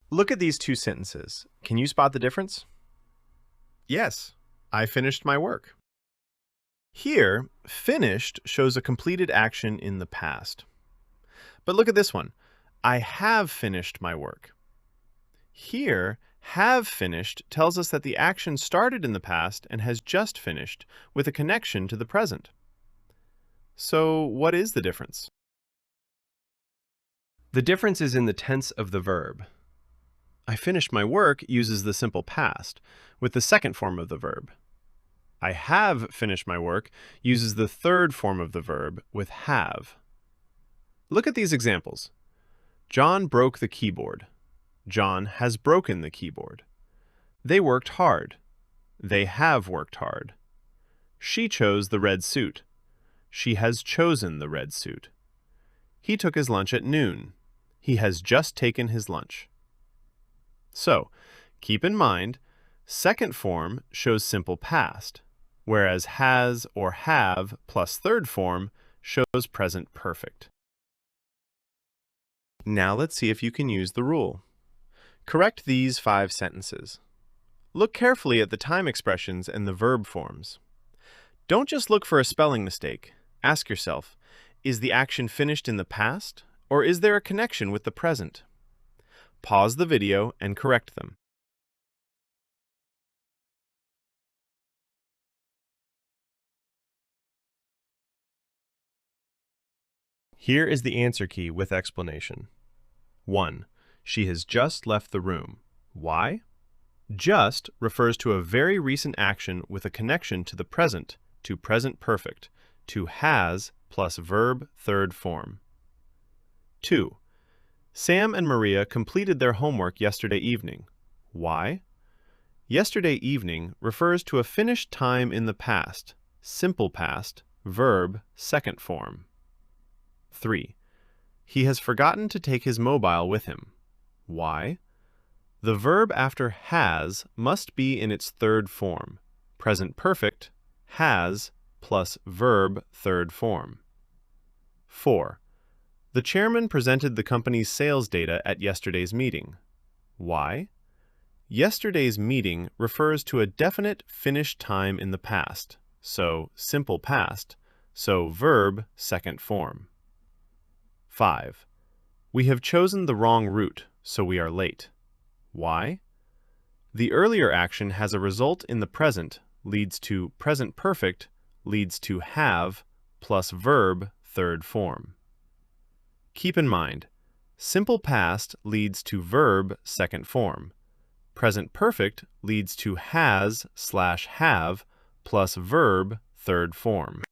Look at these two sentences. Can you spot the difference? Yes, I finished my work. Here, finished shows a completed action in the past. But look at this one. I have finished my work. Here, have finished tells us that the action started in the past and has just finished, with a connection to the present. So, what is the difference? The difference is in the tense of the verb. I finished my work uses the simple past, with the second form of the verb. I have finished my work uses the third form of the verb, with have. Look at these examples. John broke the keyboard. John has broken the keyboard. They worked hard. They have worked hard. She chose the red suit. She has chosen the red suit. He took his lunch at noon. He has just taken his lunch. So, keep in mind, second form shows simple past, whereas has or have plus third form shows present perfect. Now let's see if you can use the rule. Correct these 5 sentences. Look carefully at the time expressions and the verb forms. Don't just look for a spelling mistake. Ask yourself, is the action finished in the past, or is there a connection with the present? Pause the video and correct them. Here is the answer key with explanation. 1. She has just left the room. Why? Just refers to a very recent action with a connection to the present, to present perfect, to has plus verb third form. 2. Sam and Maria completed their homework yesterday evening. Why? Yesterday evening refers to a finished time in the past, simple past, verb, second form. 3. He has forgotten to take his mobile with him. Why? The verb after has must be in its third form, present perfect, has plus verb third form. 4. The chairman presented the company's sales data at yesterday's meeting. Why? Yesterday's meeting refers to a definite finished time in the past, so simple past, so verb second form. 5. We have chosen the wrong route, so we are late. Why? The earlier action has a result in the present, leads to present perfect, leads to have, plus verb third form. Keep in mind, simple past leads to verb second form. Present perfect leads to has/have plus verb third form.